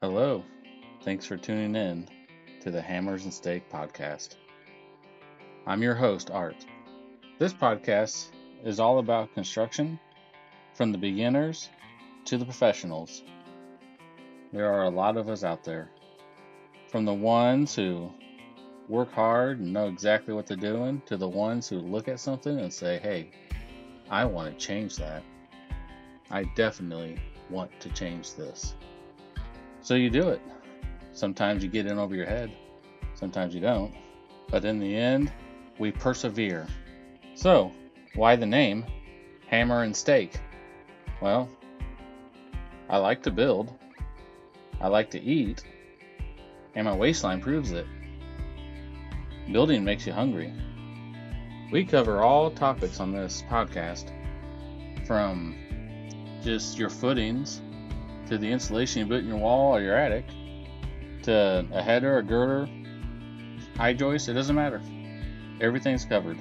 Hello, thanks for tuning in to the Hammers and Steak podcast. I'm your host, Art. This podcast is all about construction from the beginners to the professionals. There are a lot of us out there, from the ones who work hard and know exactly what they're doing to the ones who look at something and say, hey, I want to change that. I definitely want to change this. So you do it. Sometimes you get in over your head, sometimes you don't, but in the end, we persevere. So, why the name Hammer and Steak? Well, I like to build, I like to eat, and my waistline proves it. Building makes you hungry. We cover all topics on this podcast, from just your footings to the insulation you put in your wall or your attic, to a header, a girder, high joist, it doesn't matter. Everything's covered.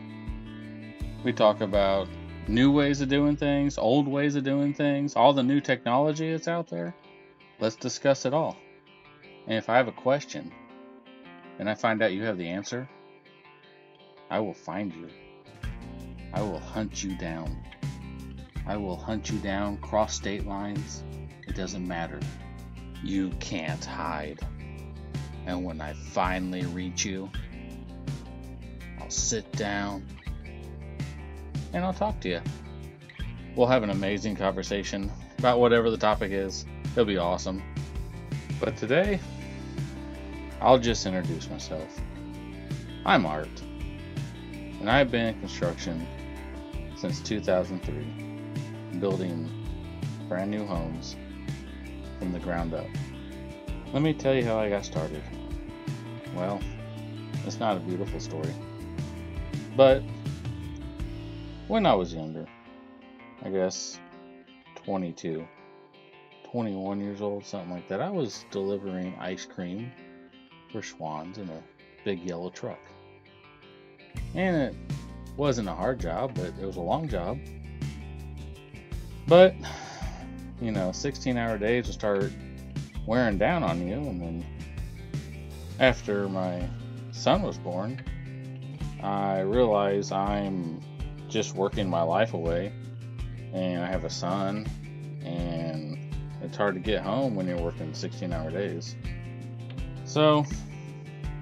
We talk about new ways of doing things, old ways of doing things, all the new technology that's out there. Let's discuss it all. And if I have a question and I find out you have the answer, I will find you. I will hunt you down. I will hunt you down, cross state lines. It doesn't matter. You can't hide. And when I finally reach you, I'll sit down and I'll talk to you. We'll have an amazing conversation about whatever the topic is. It'll be awesome. But today, I'll just introduce myself. I'm Art, and I've been in construction since 2003, building brand new homes from the ground up. Let me tell you how I got started. Well, it's not a beautiful story, but when I was younger, I guess 22, 21 years old, something like that, I was delivering ice cream for Schwann's in a big yellow truck. And it wasn't a hard job, but it was a long job. But, 16-hour days will start wearing down on you. And then after my son was born, I realized I'm just working my life away. And I have a son, and it's hard to get home when you're working 16-hour days. So,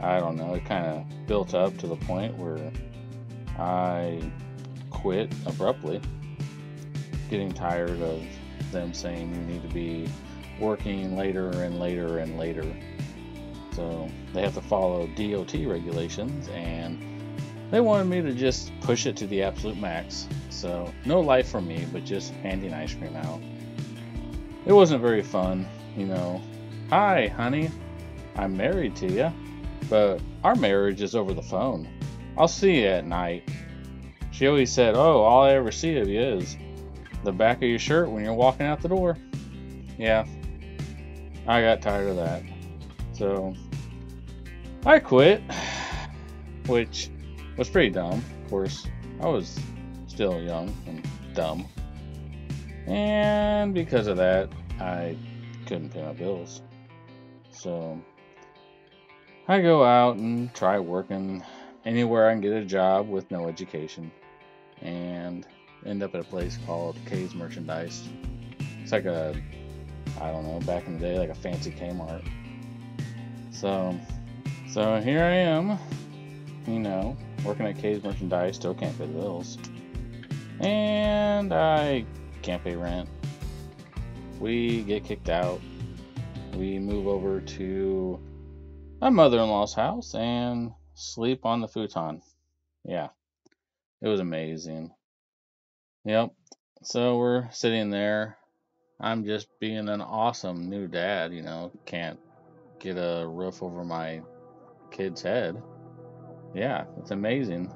I don't know, it kind of built up to the point where I quit abruptly, getting tired of them saying you need to be working later and later and later. So they have to follow DOT regulations, and they wanted me to just push it to the absolute max. So no life for me, but just handing ice cream out. It wasn't very fun, Hi, honey, I'm married to you, but our marriage is over the phone. I'll see you at night. She always said, oh, all I ever see of you is the back of your shirt when you're walking out the door. Yeah, I got tired of that. So I quit, which was pretty dumb. Of course, I was still young and dumb. And because of that, I couldn't pay my bills. So I go out and try working anywhere I can get a job with no education, and end up at a place called K's Merchandise. It's like back in the day, like a fancy Kmart. So here I am, working at K's Merchandise, still can't pay the bills. And I can't pay rent. We get kicked out. We move over to my mother-in-law's house and sleep on the futon. Yeah, it was amazing. Yep. So we're sitting there. I'm just being an awesome new dad, can't get a roof over my kid's head. Yeah, it's amazing.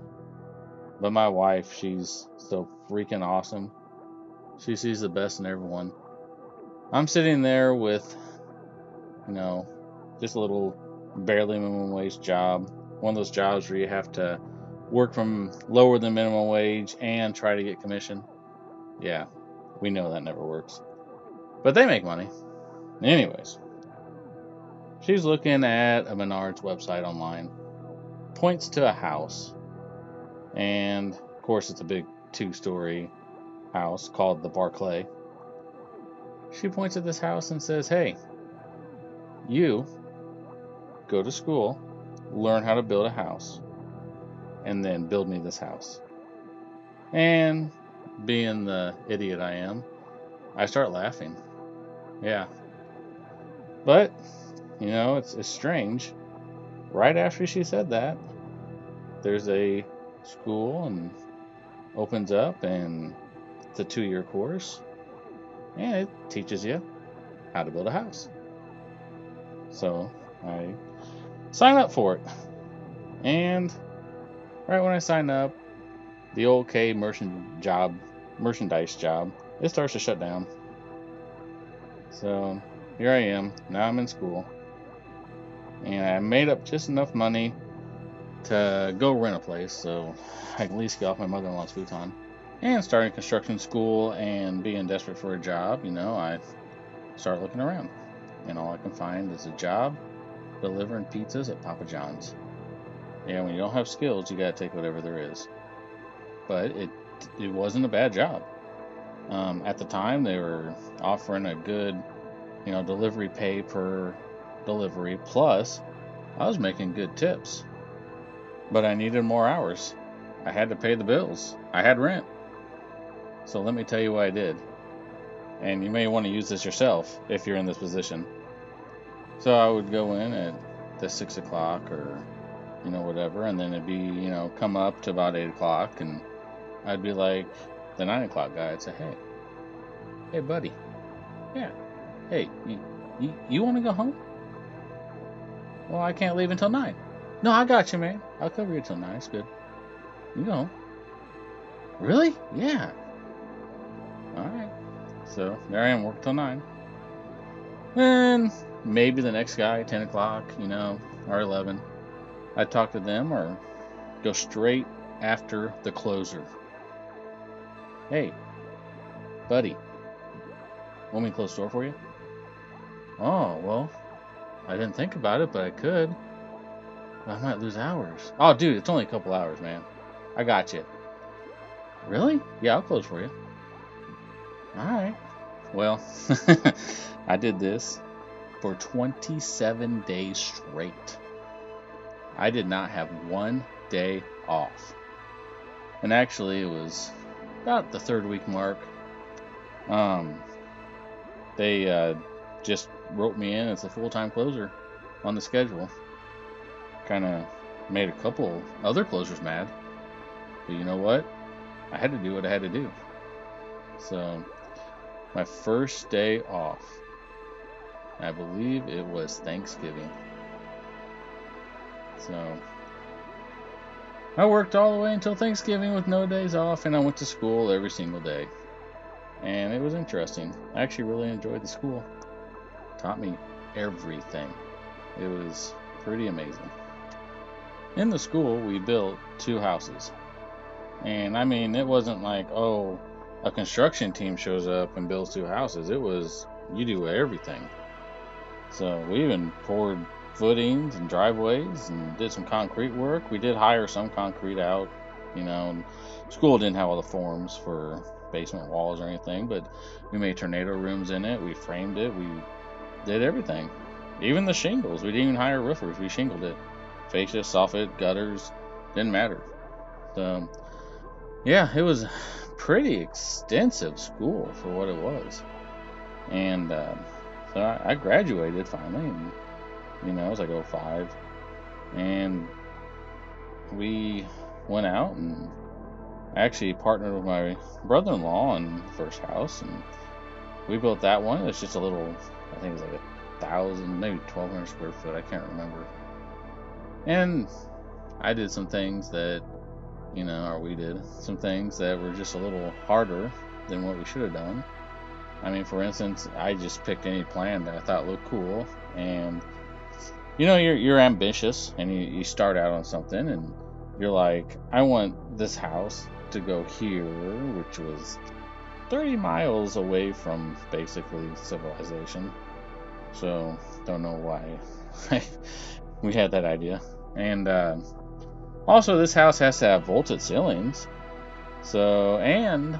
But my wife, she's so freaking awesome. She sees the best in everyone. I'm sitting there with, just a little barely minimum wage job. One of those jobs where you have to work from lower than minimum wage and try to get commission. Yeah, we know that never works. But they make money. Anyways, she's looking at a Menards website online, points to a house, and of course it's a big 2-story house called the Barclay. She points at this house and says, "Hey, you go to school, learn how to build a house, and then build me this house." And being the idiot I am, I start laughing. Yeah. But, it's strange. Right after she said that, there's a school and opens up, and it's a 2-year course, and it teaches you how to build a house. So I sign up for it. And right when I sign up, the old K merchandise job, it starts to shut down. So here I am. Now I'm in school. And I made up just enough money to go rent a place so I can at least get off my mother-in-law's futon. And starting construction school and being desperate for a job, I start looking around. And all I can find is a job delivering pizzas at Papa John's. Yeah, when you don't have skills, you gotta take whatever there is. But it wasn't a bad job. At the time, they were offering a good, delivery pay per delivery. Plus, I was making good tips. But I needed more hours. I had to pay the bills. I had rent. So let me tell you what I did. And you may want to use this yourself if you're in this position. So I would go in at the 6 o'clock or, whatever, and then it'd be, come up to about 8 o'clock, and I'd be like the 9 o'clock guy. I'd say, hey, buddy, yeah, hey, you want to go home? Well, I can't leave until 9. No, I got you, man. I'll cover you till 9. It's good. You go home. Really? Yeah. All right. So there I am, work till 9. And maybe the next guy, 10 o'clock, or 11. I'd talk to them or go straight after the closer. Hey, buddy, want me to close the door for you? Oh, well, I didn't think about it, but I could. I might lose hours. Oh, dude, it's only a couple hours, man. I got you. Really? Yeah, I'll close for you. All right. Well, I did this for 27 days straight. I did not have one day off. And actually, it was about the 3rd week mark. They just wrote me in as a full-time closer on the schedule. Kind of made a couple other closers mad. But you know what? I had to do what I had to do. So, my first day off, I believe it was Thanksgiving. So, I worked all the way until Thanksgiving with no days off, and I went to school every single day. And it was interesting. I actually really enjoyed the school. Taught me everything. It was pretty amazing. In the school, we built 2 houses. And I mean, it wasn't like, oh, a construction team shows up and builds 2 houses. It was, you do everything. So we even poured footings and driveways and did some concrete work. We did hire some concrete out, and school didn't have all the forms for basement walls or anything, but we made tornado rooms in it. We framed it. We did everything. Even the shingles. We didn't even hire roofers. We shingled it. Fascia, soffit, gutters, didn't matter. So, yeah, it was pretty extensive school for what it was. And so I graduated finally, and it was like 05, and we went out, and I actually partnered with my brother-in-law on the first house, and we built that one. It was just a little, I think it was like 1,000, maybe 1,200 square foot, I can't remember. And I did some things that, or we did some things that were just a little harder than what we should have done. I mean, for instance, I just picked any plan that I thought looked cool, and you're ambitious, and you start out on something, and you're like, I want this house to go here, which was 30 miles away from basically civilization. So don't know why we had that idea. And also, this house has to have vaulted ceilings. So, and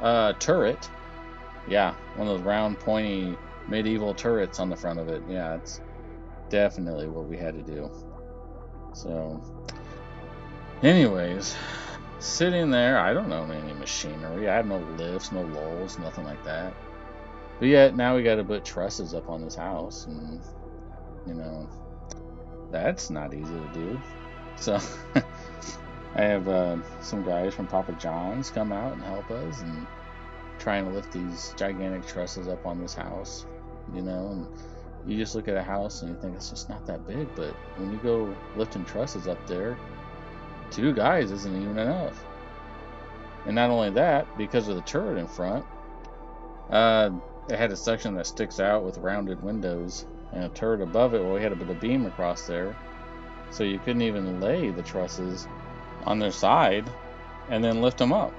a turret. Yeah, one of those round, pointy, medieval turrets on the front of it. Yeah, it's definitely what we had to do. So, anyways, sitting there, I don't own any machinery. I have no lifts, no lulls, nothing like that. But yet, now we got to put trusses up on this house, and that's not easy to do. So, I have some guys from Papa John's come out and help us, and trying to lift these gigantic trusses up on this house, and you just look at a house and you think it's just not that big, but when you go lifting trusses up there, 2 guys isn't even enough. And not only that, because of the turret in front, it had a section that sticks out with rounded windows, and a turret above it, well, we had to put a beam across there, so you couldn't even lay the trusses on their side and then lift them up.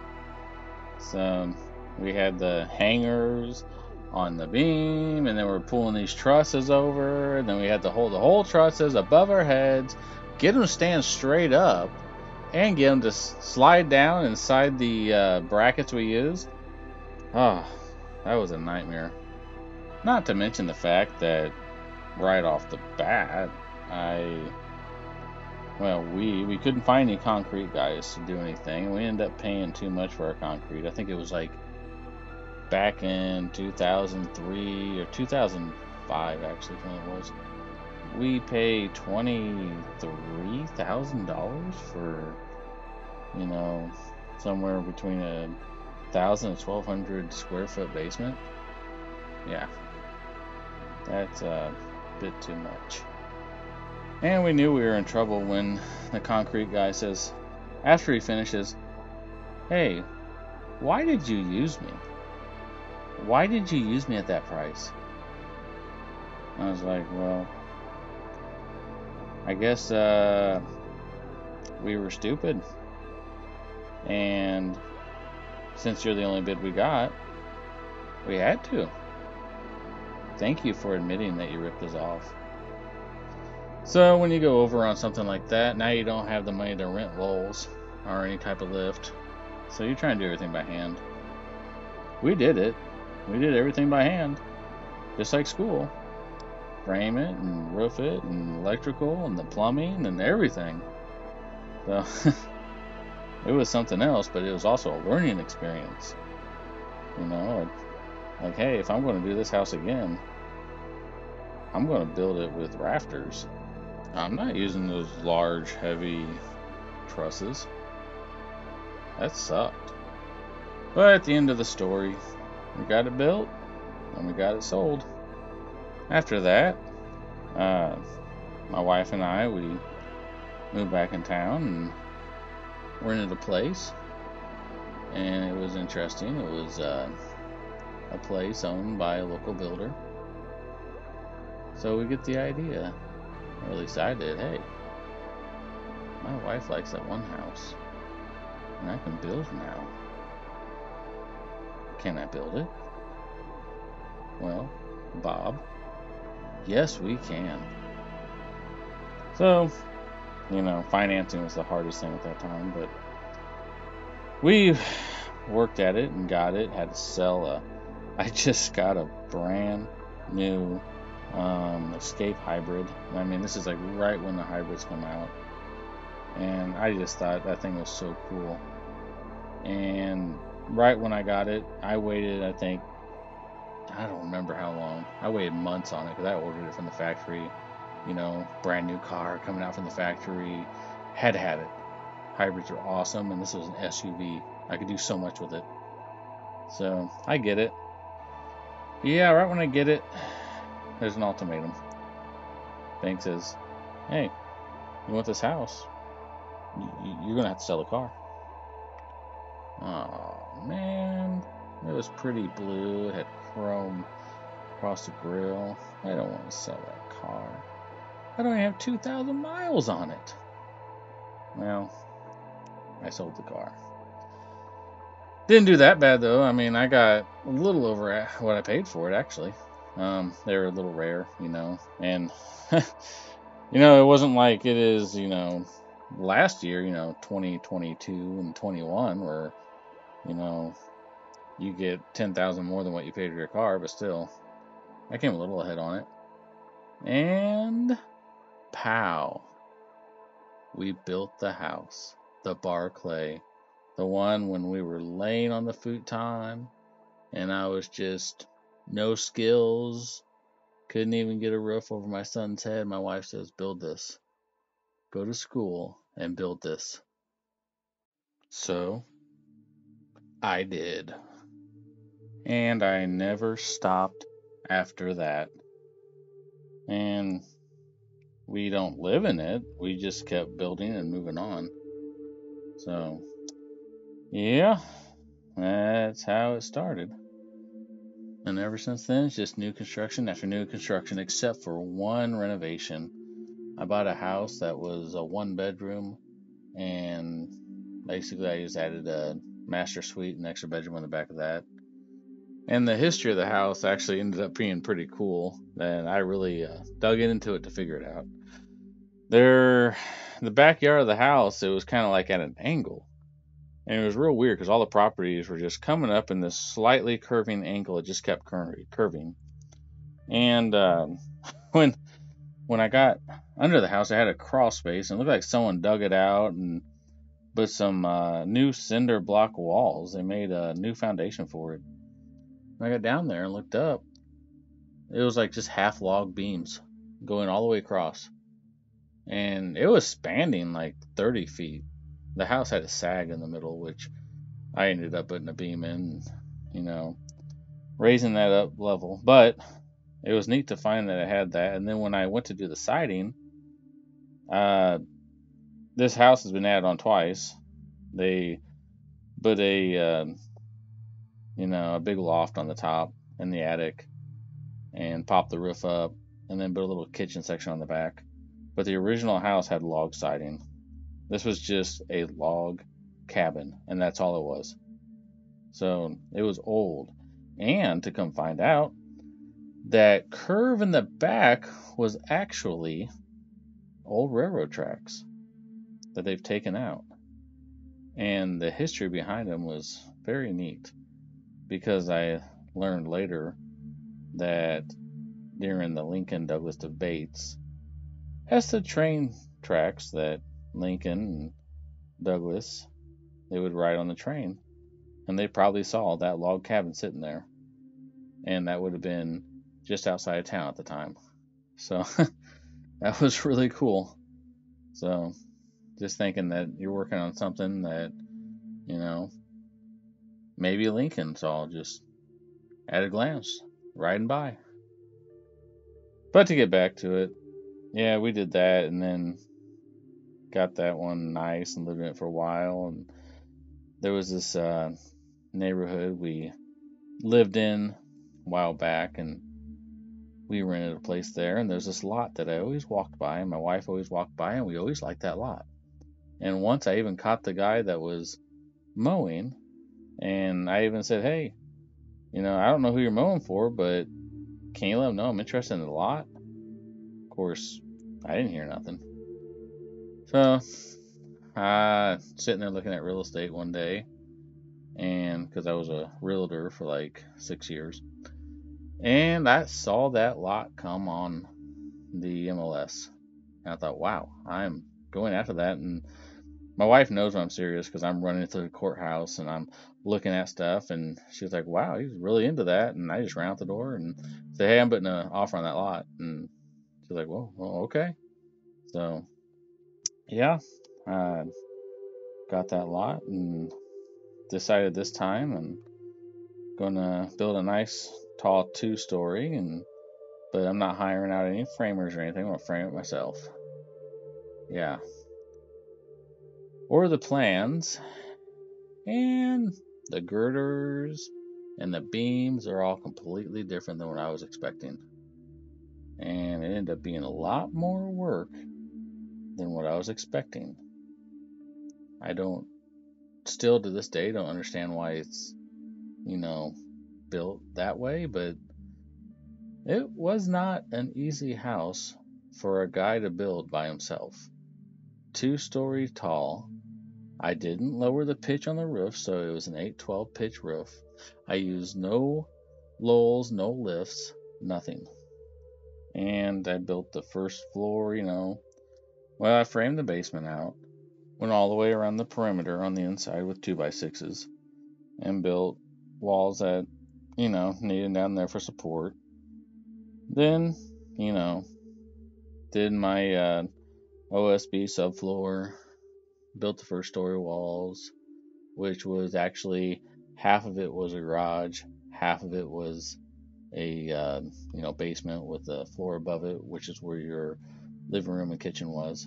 So we had the hangers on the beam, and then we're pulling these trusses over, and then we had to hold the whole trusses above our heads, get them to stand straight up, and get them to slide down inside the brackets we used. Oh, that was a nightmare. Not to mention the fact that right off the bat, we couldn't find any concrete guys to do anything. We ended up paying too much for our concrete. I think it was like back in 2003 or 2005, actually, when it was. We paid $23,000 for, somewhere between 1,000 and 1,200 square foot basement. Yeah, that's a bit too much. And we knew we were in trouble when the concrete guy says, after he finishes, "Hey, why did you use me? Why did you use me at that price?" I was like, well, I guess we were stupid. And since you're the only bid we got, we had to. Thank you for admitting that you ripped us off. So when you go over on something like that, now you don't have the money to rent lulls or any type of lift. So you're trying to do everything by hand. We did it. We did everything by hand. Just like school. Frame it and roof it and electrical and the plumbing and everything. So it was something else, but it was also a learning experience. Like, hey, if I'm going to do this house again, I'm going to build it with rafters. I'm not using those large, heavy trusses. That sucked. But at the end of the story, we got it built and we got it sold. After that, my wife and I, we moved back in town and rented a place. And it was interesting. It was a place owned by a local builder. So we get the idea, or at least I did, hey, my wife likes that one house, and I can build now. Can I build it? Well, Bob, yes, we can. So, financing was the hardest thing at that time, but we worked at it and got it. Had to sell I just got a brand new Escape hybrid. I mean, this is like right when the hybrids come out, and I just thought that thing was so cool. And right when I got it, I waited, I don't remember how long. I waited months on it because I ordered it from the factory. Brand new car coming out from the factory. Had to have it. Hybrids are awesome, and this was an SUV. I could do so much with it. So I get it. Yeah, right when I get it, there's an ultimatum. Bank says, hey, you want this house? You're gonna have to sell the car. Oh man, it was pretty blue. It had chrome across the grill. I don't want to sell that car. I don't even have 2,000 miles on it. Well, I sold the car. Didn't do that bad though. I mean, I got a little over what I paid for it actually. They're a little rare, and it wasn't like it is, last year, 2022 and 21, where, you know, you get 10,000 more than what you paid for your car, but still, I came a little ahead on it. And pow, we built the house, the Barclay, the one when we were laying on the futon, and I was just no skills, couldn't even get a roof over my son's head. My wife says, build this. Go to school and build this. So I did. And I never stopped after that. And we don't live in it. We just kept building and moving on. So, yeah, that's how it started. And ever since then, it's just new construction after new construction, except for one renovation. I bought a house that was a 1-bedroom, and basically I just added a master suite and extra bedroom on the back of that. And the history of the house actually ended up being pretty cool, and I really dug into it to figure it out. The backyard of the house, it was kind of like at an angle. And it was real weird because all the properties were just coming up in this slightly curving angle. It just kept curving. And when I got under the house, I had a crawl space, and it looked like someone dug it out and put some new cinder block walls. They made a new foundation for it. When I got down there and looked up, it was like just half log beams going all the way across. And it was spanning like 30 feet. The house had a sag in the middle, which I ended up putting a beam in, raising that up level. But it was neat to find that it had that. And then when I went to do the siding, this house has been added on twice. They put a big loft on the top in the attic and popped the roof up, and then put a little kitchen section on the back. But the original house had log siding. This was just a log cabin, and that's all it was. So it was old. And to come find out, that curve in the back was actually old railroad tracks that they've taken out. And the history behind them was very neat, because I learned later that during the Lincoln Douglas debates, as the train tracks that Lincoln and Douglas, they would ride on the train, and they probably saw that log cabin sitting there, and that would have been just outside of town at the time. So that was really cool. So just thinking that you're working on something that, maybe Lincoln saw just at a glance, riding by. But to get back to it, yeah, we did that, and then got that one nice and lived in it for a while. And there was this neighborhood we lived in a while back, and we rented a place there, and there's this lot that I always walked by, and my wife always walked by, and we always liked that lot. And once I even caught the guy that was mowing, and I even said, hey, I don't know who you're mowing for, but can you let him know I'm interested in the lot? Of course, I didn't hear nothing. So, sitting there looking at real estate one day, and because I was a realtor for like 6 years, and I saw that lot come on the MLS, and I thought, wow, I'm going after that. And my wife knows I'm serious because I'm running to the courthouse and I'm looking at stuff, and she was like, wow, he's really into that. And I just ran out the door and said, hey, I'm putting an offer on that lot. And she's like, well, okay. So, yeah, I got that lot and decided this time I'm going to build a nice tall 2-story, but I'm not hiring out any framers or anything. I'm going to frame it myself. Yeah. Or the plans, and the girders and the beams are all completely different than what I was expecting. And it ended up being a lot more work than what I was expecting. I still to this day don't understand why it's, built that way, but It was not an easy house for a guy to build by himself. 2 stories tall. I didn't lower the pitch on the roof, so it was an 812 pitch roof. I used no lulls, no lifts, nothing. And I built the first floor, Well, I framed the basement out, went all the way around the perimeter on the inside with 2x6s, and built walls that, needed down there for support. Then, did my OSB subfloor, built the first story walls, which was actually half of it was a garage, half of it was a basement with a floor above it, which is where your living room and kitchen was.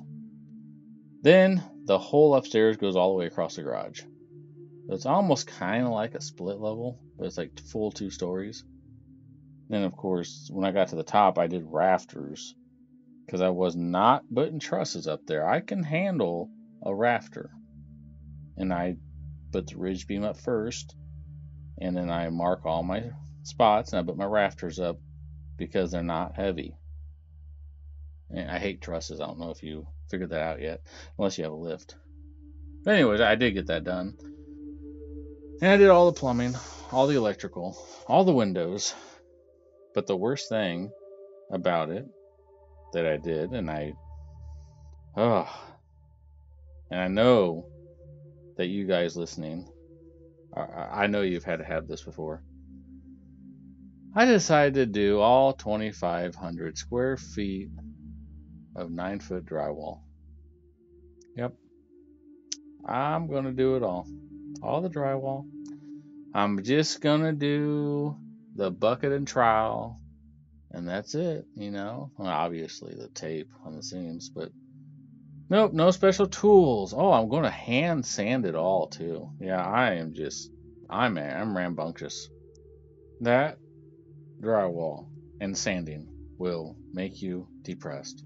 Then the whole upstairs goes all the way across the garage. So it's almost kind of like a split level, but it's like full 2 stories. Then, of course, when I got to the top, I did rafters because I was not putting trusses up there. I can handle a rafter. And I put the ridge beam up first, and then I mark all my spots, and I put my rafters up because they're not heavy. And I hate trusses. I don't know if you figured that out yet, unless you have a lift. But anyways, I did get that done. And I did all the plumbing, all the electrical, all the windows. But the worst thing about it that I did, and I know that you guys listening, I know you've had to have this before. I decided to do all 2,500 square feet of 9-foot drywall. Yep. I'm going to do it all the drywall. I'm just going to do the bucket and trowel, and that's it, Well, obviously the tape on the seams, but nope, no special tools. Oh, I'm going to hand sand it all too. Yeah, I'm rambunctious. That drywall and sanding will make you depressed.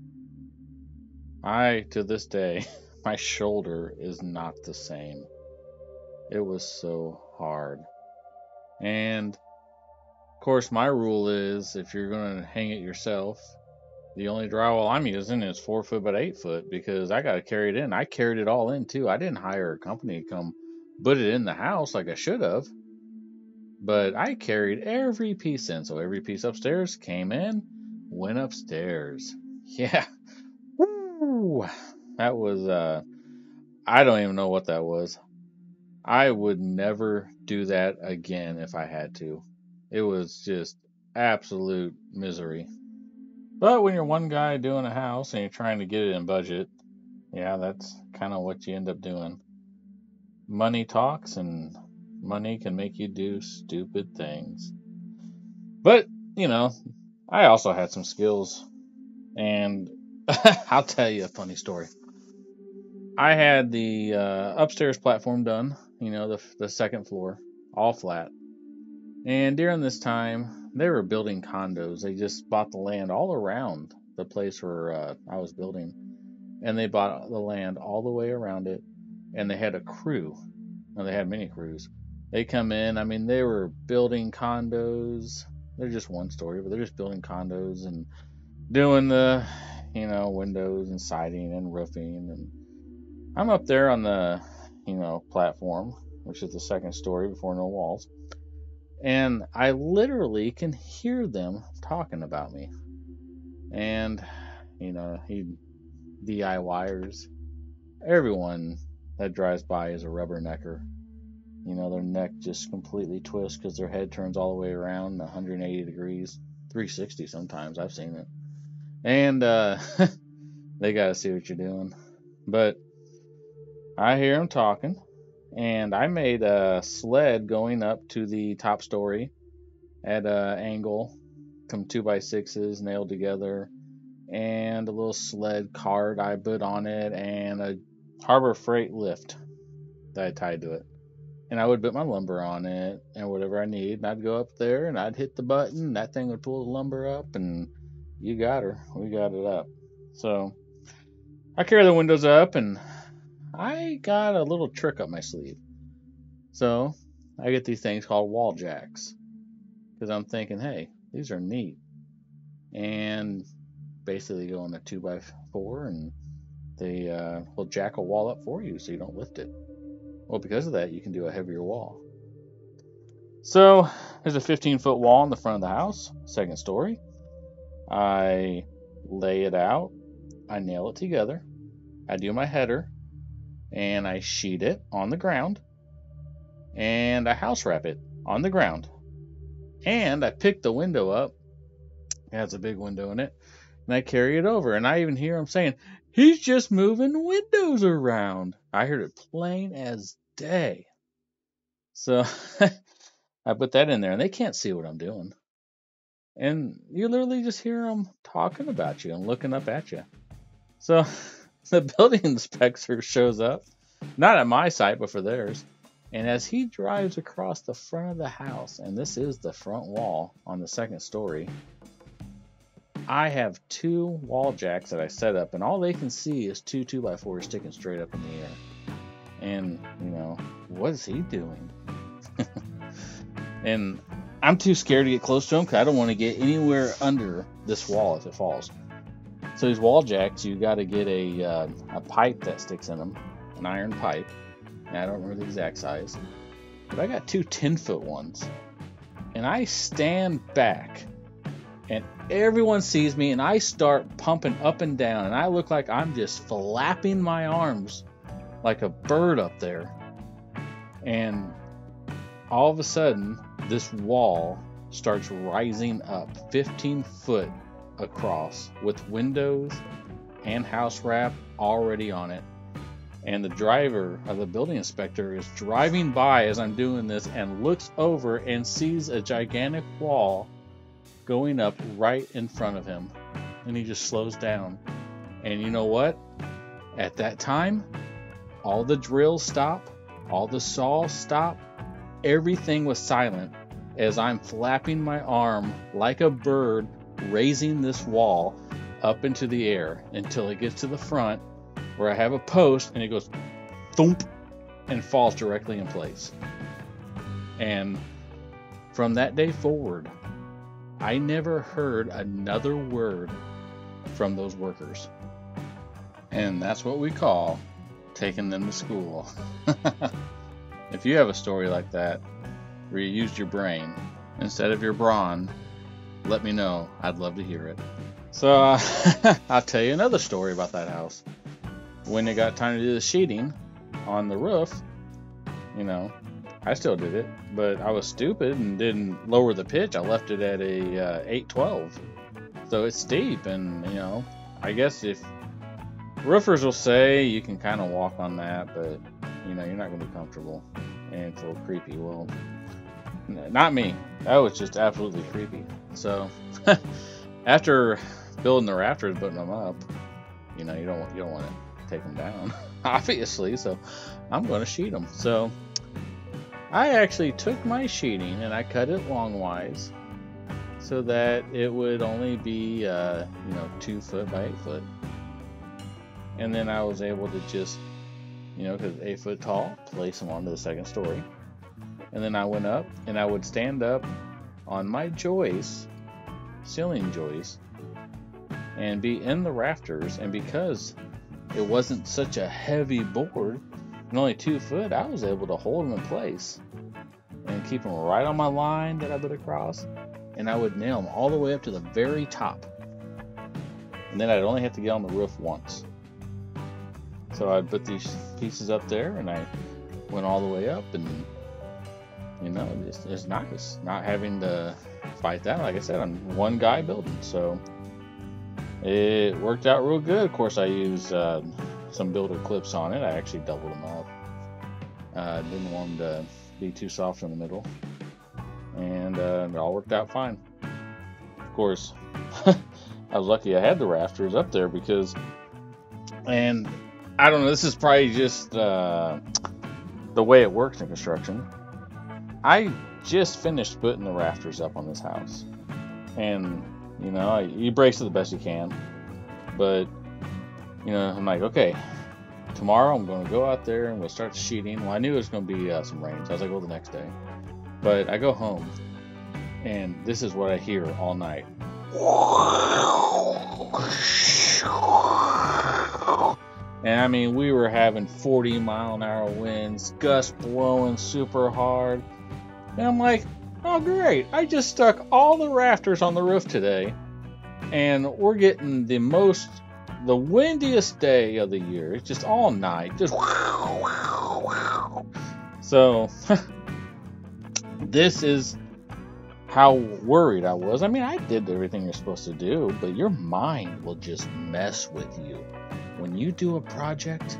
To this day, my shoulder is not the same. It was so hard. And, of course, my rule is if you're going to hang it yourself, the only drywall I'm using is 4 foot by 8 foot because I got to carry it in. I carried it all in too. I didn't hire a company to come put it in the house like I should have. But I carried every piece in. So every piece upstairs came in, went upstairs. Yeah. Woo! That was, I don't even know what that was. I would never do that again if I had to. It was just absolute misery. But when you're one guy doing a house and you're trying to get it in budget, yeah, that's kind of what you end up doing. Money talks, and money can make you do stupid things. But, I also had some skills. And I'll tell you a funny story. I had the upstairs platform done, the second floor, all flat. And during this time, they were building condos. They just bought the land all around the place where I was building. And they bought the land all the way around it. And they had a crew. Now, they had many crews. They come in. I mean, they were building condos. They're just 1 story, but they're just building condos and doing the, windows and siding and roofing. And I'm up there on the, platform, which is the second story before no walls. And I literally can hear them talking about me. And, he DIYers. Everyone that drives by is a rubbernecker. Their neck just completely twists because their head turns all the way around 180 degrees, 360 sometimes. I've seen it. And they got to see what you're doing. But I hear them talking. And I made a sled going up to the top story at an angle, some 2x6s nailed together, and a little sled cart I put on it, and a Harbor Freight lift that I tied to it. And I would put my lumber on it and whatever I need, and I'd go up there and I'd hit the button, and that thing would pull the lumber up, and you got her. We got it up. So I carry the windows up, and I got a little trick up my sleeve. So I get these things called wall jacks because I'm thinking, hey, these are neat. and basically go on a 2x4, and they will jack a wall up for you so you don't lift it. Well, because of that, you can do a heavier wall. So there's a 15-foot wall in the front of the house, second story. I lay it out, I nail it together, I do my header, and I sheet it on the ground, and I house wrap it on the ground. And I pick the window up, it has a big window in it, and I carry it over. And I even hear him saying, "He's just moving windows around." I heard it plain as day. So I put that in there, and they can't see what I'm doing. And you literally just hear them talking about you and looking up at you. So the building inspector shows up, not at my site, but for theirs. And as he drives across the front of the house, and this is the front wall on the second story, I have 2 wall jacks that I set up, and all they can see is 2 2x4s sticking straight up in the air. And, what is he doing? And I'm too scared to get close to him because I don't want to get anywhere under this wall if it falls. So these wall jacks, you got to get a pipe that sticks in them, an iron pipe. And I don't remember the exact size, but I got 2 10-foot ones. And I stand back, and everyone sees me, and I start pumping up and down, and I look like I'm just flapping my arms like a bird up there. And all of a sudden, this wall starts rising up 15 foot across with windows and house wrap already on it. And the driver of the building inspector is driving by as I'm doing this and looks over and sees a gigantic wall going up right in front of him. And he just slows down. And you know what? At that time, all the drills stop, all the saws stop, everything was silent as I'm flapping my arm like a bird, raising this wall up into the air until it gets to the front where I have a post, and it goes thump and falls directly in place. And from that day forward, I never heard another word from those workers. And that's what we call taking them to school. If you have a story like that where you used your brain instead of your brawn, let me know. I'd love to hear it. So I'll tell you another story about that house. When it got time to do the sheeting on the roof, I still did it, but I was stupid and didn't lower the pitch. I left it at a 812. So it's steep, and I guess if roofers will say you can kind of walk on that, but you're not going to be comfortable, and it's a little creepy. Well, not me. That was just absolutely creepy. So after building the rafters, putting them up, you don't want to take them down, obviously. So I'm going to sheet them. So I actually took my sheeting and I cut it longwise so that it would only be 2 foot by 8 foot. And then I was able to just, because 8 foot tall, place them onto the second story. And then I went up and I would stand up on my joist, ceiling joist, and be in the rafters. And because it wasn't such a heavy board and only 2 foot, I was able to hold them in place and keep them right on my line that I put across. And I would nail them all the way up to the very top. And then I'd only have to get on the roof once. So I'd put these pieces up there, and I went all the way up, and it's nice not having to fight that. Like I said, I'm one guy building, so it worked out real good. Of course, I used some builder clips on it. I actually doubled them up. Didn't want them to be too soft in the middle, and it all worked out fine. Of course, I was lucky I had the rafters up there and I don't know, this is probably just the way it works in construction. I just finished putting the rafters up on this house. And, you brace it the best you can. But, I'm like, okay, tomorrow I'm going to go out there and we'll start sheeting. Well, I knew it was going to be some rain, so I was like, well, the next day. But I go home, and this is what I hear all night. And I mean, we were having 40-mile-an-hour winds, gusts blowing super hard. And I'm like, oh great, I just stuck all the rafters on the roof today. And we're getting the windiest day of the year. It's just all night. Just so this is how worried I was. I mean, I did everything you're supposed to do, but your mind will just mess with you. When you do a project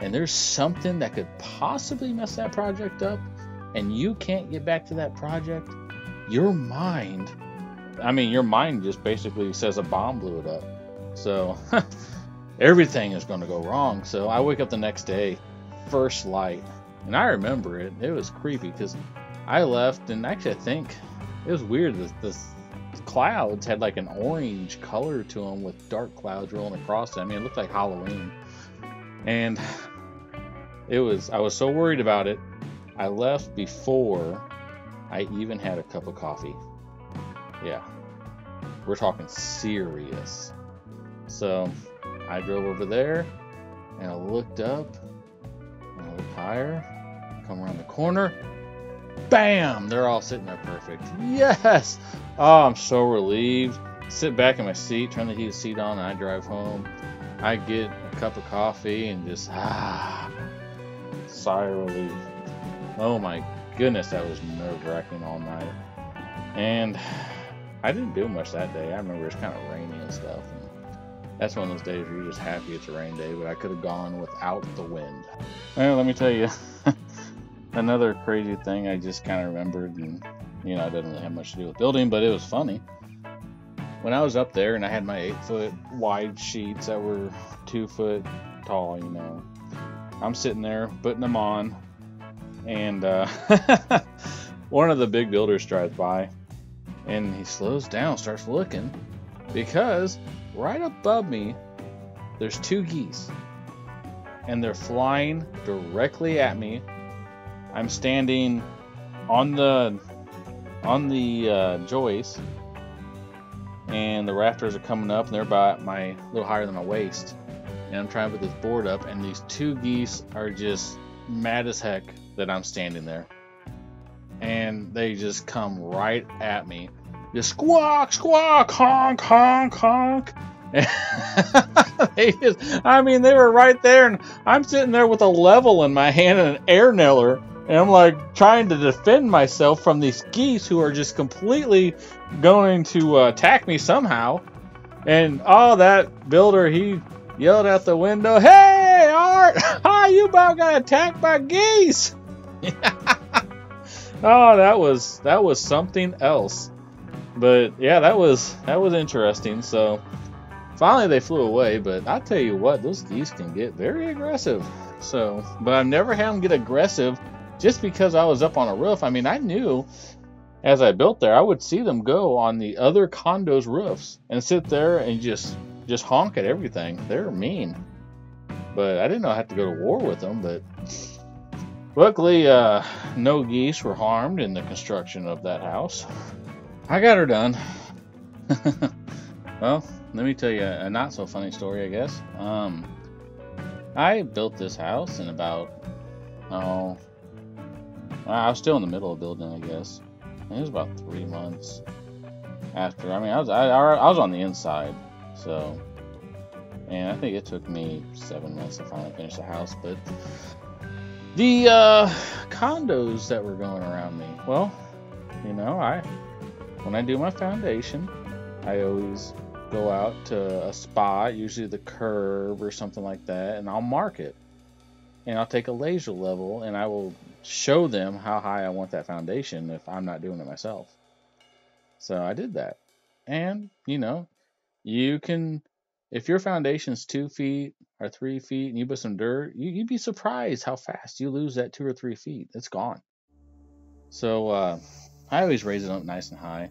and there's something that could possibly mess that project up and you can't get back to that project, your mind just basically says a bomb blew it up. So everything is going to go wrong. So I wake up the next day, first light, and I remember it. It was creepy because I left, and actually I think it was weird. The clouds had like an orange color to them with dark clouds rolling across it. I mean, it looked like Halloween. And I was so worried about it, I left before I even had a cup of coffee. Yeah, we're talking serious. So I drove over there, and I looked up, and I looked higher, come around the corner, bam! They're all sitting there perfect. Yes! Oh, I'm so relieved. Sit back in my seat, turn the heated seat on, and I drive home. I get a cup of coffee and just, sigh of relief. Oh my goodness, that was nerve-wracking all night. And I didn't do much that day. I remember it was kind of rainy and stuff. And that's one of those days where you're just happy it's a rain day, but I could have gone without the wind. Well, let me tell you, another crazy thing I just kind of remembered, and it doesn't really have much to do with building, but it was funny. When I was up there and I had my 8-foot wide sheets that were 2 foot tall, I'm sitting there putting them on, and one of the big builders drives by, and he slows down, starts looking, because right above me there's 2 geese, and they're flying directly at me. I'm standing on the joist, and the rafters are coming up, and they're about a little higher than my waist. And I'm trying to put this board up, and these 2 geese are just mad as heck that I'm standing there. And they just come right at me. Just squawk, squawk, honk, honk, honk. They were right there, and I'm sitting there with a level in my hand and an air nailer. And I'm like trying to defend myself from these geese who are just completely going to attack me somehow. And that builder, he yelled out the window, "Hey, Art, how you about got attacked by geese?" Oh, that was something else. But yeah, that was interesting. So finally they flew away. But I tell you what, those geese can get very aggressive. So, but I've never had them get aggressive just because I was up on a roof. I mean, I knew as I built there, I would see them go on the other condos' roofs and sit there and just honk at everything. They're mean. But I didn't know I had to go to war with them. But luckily, no geese were harmed in the construction of that house. I got her done. Well, let me tell you a not so funny story, I guess. I built this house in about, I was still in the middle of building, I guess. It was about 3 months after. I mean, I was on the inside, so, and I think it took me 7 months to finally finish the house. But the condos that were going around me, well, when I do my foundation, I always go out to a spot, usually the curb or something like that, and I'll mark it. And I'll take a laser level, and I will show them how high I want that foundation if I'm not doing it myself. So I did that. And, you can, if your foundation's 2 feet or 3 feet and you put some dirt, you'd be surprised how fast you lose that 2 or 3 feet. It's gone. So I always raise it up nice and high.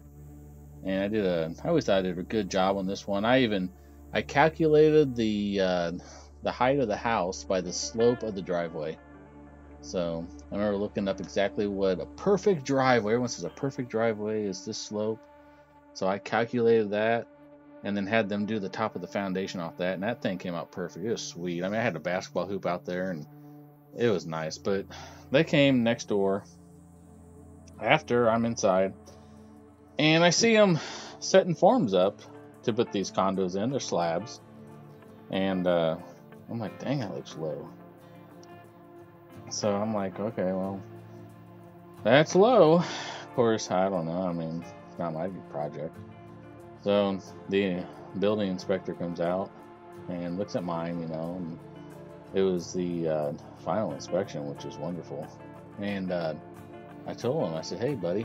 And I always thought I did a good job on this one. I calculated the height of the house by the slope of the driveway. So I remember looking up exactly what a perfect driveway, everyone says a perfect driveway is this slope. So I calculated that and then had them do the top of the foundation off that, and that thing came out perfect. It was sweet. I mean, I had a basketball hoop out there, and it was nice. But they came next door after I'm inside, and I see them setting forms up to put these condos in. They're slabs. And I'm like, dang, that looks low. So I'm like, okay, well, that's low. Of course, I don't know. I mean, it's not my project. So the building inspector comes out and looks at mine, and it was the final inspection, which was wonderful. And I told him, I said, hey, buddy,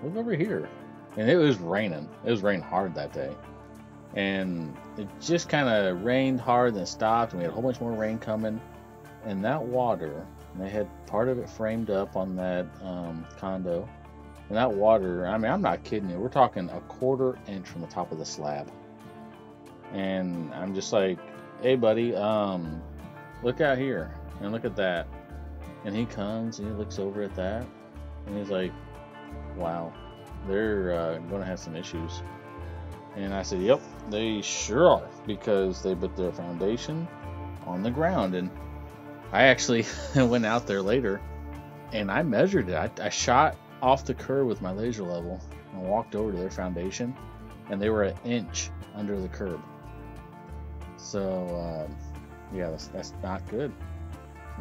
look over here. And it was raining. It was raining hard that day. And it just kind of rained hard, then stopped, and we had a whole bunch more rain coming. And that water, and they had part of it framed up on that condo. And that water, I mean, I'm not kidding you. We're talking a 1/4 inch from the top of the slab. And I'm just like, hey, buddy, look out here and look at that. And he comes and he looks over at that. And he's like, wow, they're going to have some issues. And I said, yep, they sure are, because they put their foundation on the ground. And I actually went out there later and I measured it. I shot off the curb with my laser level and walked over to their foundation, and they were an inch under the curb. So, yeah, that's not good.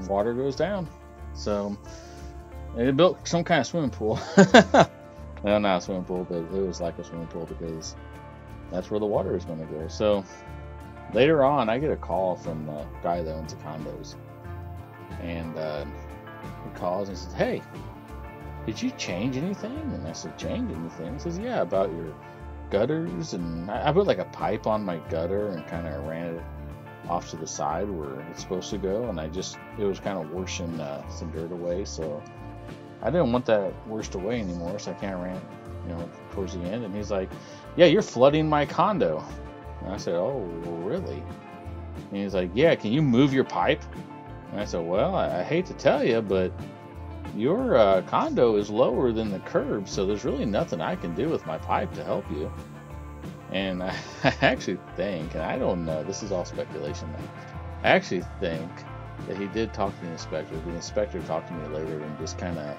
Water goes down. So, they built some kind of swimming pool. Well, not a swimming pool, but it was like a swimming pool because that's where the water is going to go. So later on, I get a call from the guy that owns the condos. And he calls and says, hey, did you change anything? And I said, change anything? He says, yeah, about your gutters. And I put like a pipe on my gutter and kind of ran it off to the side where it's supposed to go. And it was kind of washing some dirt away. So I didn't want that washed away anymore. So I kind of ran, towards the end. And he's like, yeah, you're flooding my condo. And I said, oh, really? And he's like, yeah, can you move your pipe? And I said, well, I hate to tell you, but your condo is lower than the curb, so there's really nothing I can do with my pipe to help you. And I actually think, and I don't know, this is all speculation now, I actually think that he did talk to the inspector. The inspector talked to me later and just kind of,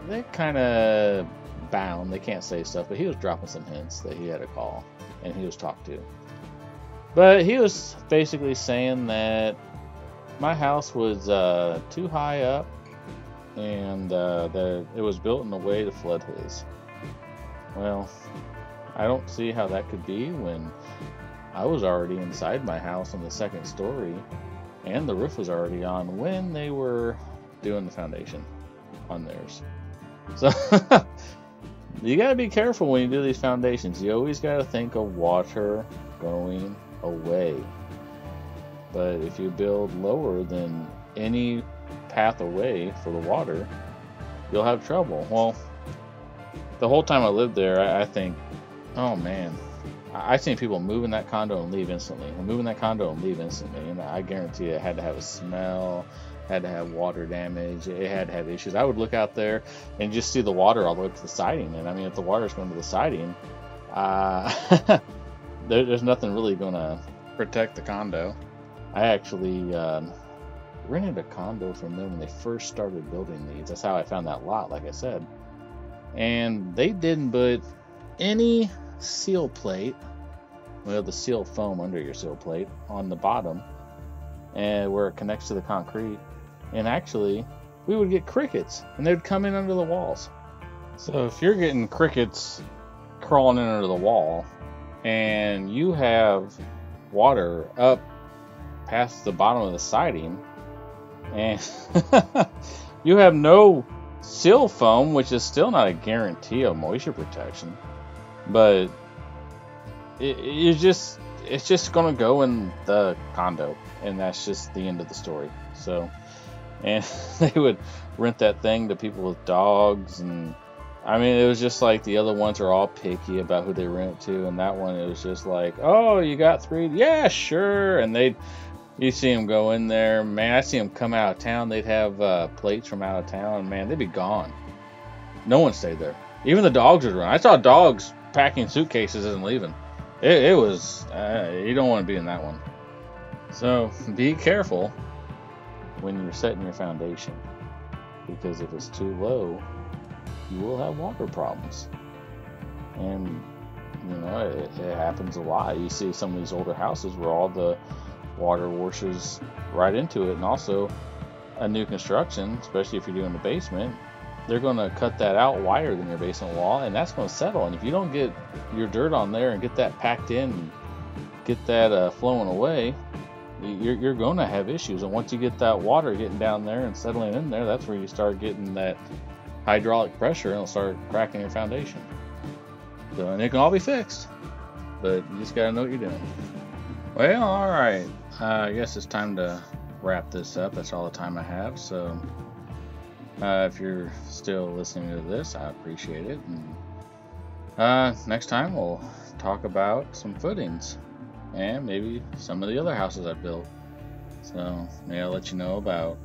they're kind of bound. They can't say stuff, but he was dropping some hints that he had a call and he was talked to. But he was basically saying that my house was too high up and that it was built in a way to flood his. Well, I don't see how that could be when I was already inside my house on the second story and the roof was already on when they were doing the foundation on theirs. So you got to be careful when you do these foundations. You always got to think of water going away. But if you build lower than any path away for the water, you'll have trouble. Well, the whole time I lived there, I think, oh man, I've seen people move in that condo and leave instantly. And I guarantee it had to have a smell, had to have water damage, it had to have issues. I would look out there and just see the water all the way up to the siding. And I mean, if the water's going to the siding, there's nothing really going to protect the condo. I actually rented a condo from them when they first started building these. That's how I found that lot, like I said. And they didn't put any seal plate, well, the seal foam under your seal plate on the bottom and where it connects to the concrete. And actually, we would get crickets and they'd come in under the walls. So if you're getting crickets crawling in under the wall and you have water up past the bottom of the siding and you have no seal foam, which is still not a guarantee of moisture protection, but it's just going to go in the condo, and that's just the end of the story. So, and they would rent that thing to people with dogs, and I mean, it was just like the other ones are all picky about who they rent it to, and that one, it was just like, oh, you got 3? Yeah, sure. And you see them go in there, man. I see them come out of town. They'd have plates from out of town, and man, they'd be gone. No one stayed there. Even the dogs would run. I saw dogs packing suitcases and leaving. It was, you don't want to be in that one. So be careful when you're setting your foundation, because if it's too low, you will have water problems. And it happens a lot. You see some of these older houses where all the water washes right into it. And also a new construction, especially if you're doing the basement, they're going to cut that out wider than your basement wall, and that's going to settle. And if you don't get your dirt on there and get that packed in and get that flowing away, you're going to have issues. And once you get that water getting down there and settling in there, that's where you start getting that hydraulic pressure, and it'll start cracking your foundation. So, and it can all be fixed, but you just got to know what you're doing. Well, all right. I guess it's time to wrap this up. That's all the time I have. So if you're still listening to this, I appreciate it. And next time we'll talk about some footings and maybe some of the other houses I built. So maybe I'll let you know about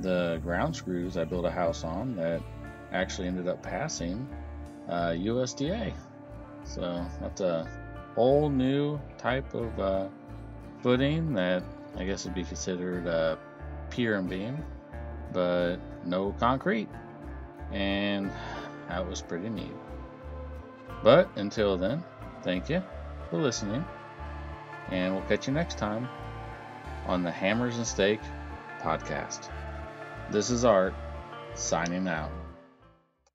the ground screws I built a house on that actually ended up passing USDA. So that's a whole new type of footing that I guess would be considered pier and beam, but no concrete, and that was pretty neat. But until then, thank you for listening, and we'll catch you next time on the Hammers and Steak podcast. This is Art, signing out.